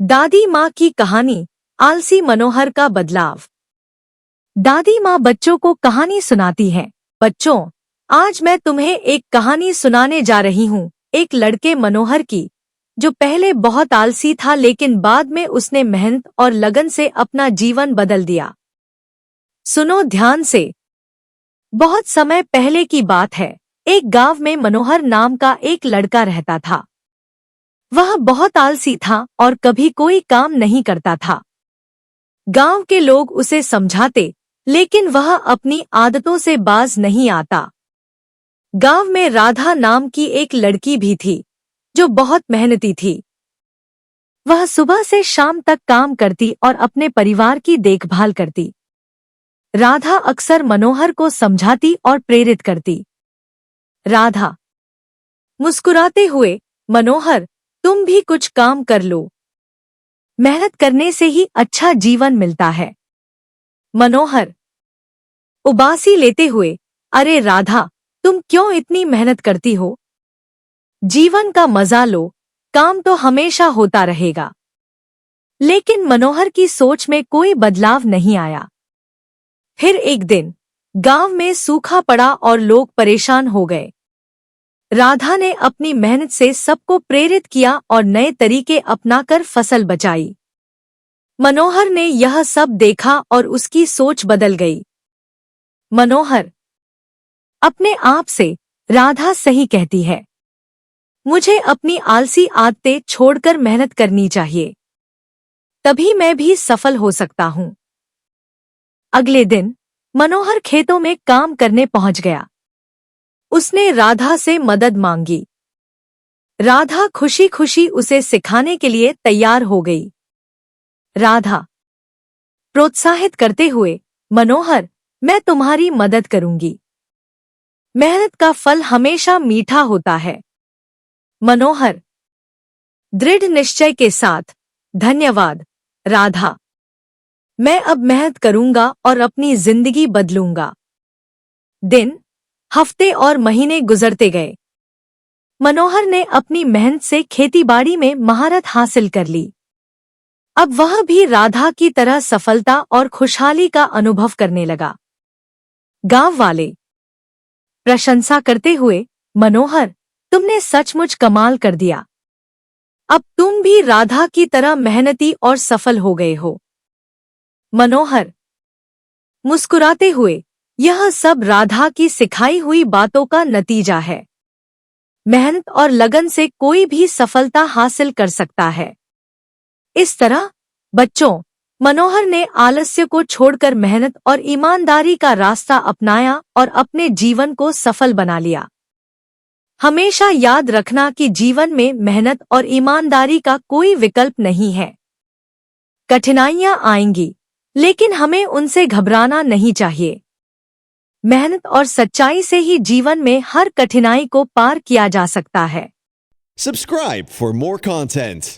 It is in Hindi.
दादी माँ की कहानी, आलसी मनोहर का बदलाव। दादी माँ बच्चों को कहानी सुनाती है। बच्चों, आज मैं तुम्हें एक कहानी सुनाने जा रही हूँ, एक लड़के मनोहर की, जो पहले बहुत आलसी था लेकिन बाद में उसने मेहनत और लगन से अपना जीवन बदल दिया। सुनो ध्यान से। बहुत समय पहले की बात है। एक गांव में मनोहर नाम का एक लड़का रहता था। वह बहुत आलसी था और कभी कोई काम नहीं करता था। गांव के लोग उसे समझाते, लेकिन वह अपनी आदतों से बाज नहीं आता। गांव में राधा नाम की एक लड़की भी थी, जो बहुत मेहनती थी। वह सुबह से शाम तक काम करती और अपने परिवार की देखभाल करती। राधा अक्सर मनोहर को समझाती और प्रेरित करती। राधा मुस्कुराते हुए, मनोहर, तुम भी कुछ काम कर लो। मेहनत करने से ही अच्छा जीवन मिलता है। मनोहर उबासी लेते हुए, अरे राधा, तुम क्यों इतनी मेहनत करती हो? जीवन का मजा लो, काम तो हमेशा होता रहेगा। लेकिन मनोहर की सोच में कोई बदलाव नहीं आया। फिर एक दिन गांव में सूखा पड़ा और लोग परेशान हो गए। राधा ने अपनी मेहनत से सबको प्रेरित किया और नए तरीके अपनाकर फसल बचाई। मनोहर ने यह सब देखा और उसकी सोच बदल गई। मनोहर अपने आप से, राधा सही कहती है। मुझे अपनी आलसी आदतें छोड़कर मेहनत करनी चाहिए, तभी मैं भी सफल हो सकता हूँ। अगले दिन मनोहर खेतों में काम करने पहुंच गया। उसने राधा से मदद मांगी। राधा खुशी खुशी उसे सिखाने के लिए तैयार हो गई। राधा प्रोत्साहित करते हुए, मनोहर, मैं तुम्हारी मदद करूंगी। मेहनत का फल हमेशा मीठा होता है। मनोहर दृढ़ निश्चय के साथ, धन्यवाद राधा, मैं अब मेहनत करूंगा और अपनी जिंदगी बदलूंगा। दिन, हफ्ते और महीने गुजरते गए। मनोहर ने अपनी मेहनत से खेतीबाड़ी में महारत हासिल कर ली। अब वह भी राधा की तरह सफलता और खुशहाली का अनुभव करने लगा। गांव वाले प्रशंसा करते हुए, मनोहर, तुमने सचमुच कमाल कर दिया। अब तुम भी राधा की तरह मेहनती और सफल हो गए हो। मनोहर मुस्कुराते हुए, यह सब राधा की सिखाई हुई बातों का नतीजा है। मेहनत और लगन से कोई भी सफलता हासिल कर सकता है। इस तरह बच्चों, मनोहर ने आलस्य को छोड़कर मेहनत और ईमानदारी का रास्ता अपनाया और अपने जीवन को सफल बना लिया। हमेशा याद रखना कि जीवन में मेहनत और ईमानदारी का कोई विकल्प नहीं है। कठिनाइयां आएंगी, लेकिन हमें उनसे घबराना नहीं चाहिए। मेहनत और सच्चाई से ही जीवन में हर कठिनाई को पार किया जा सकता है। Subscribe for more content.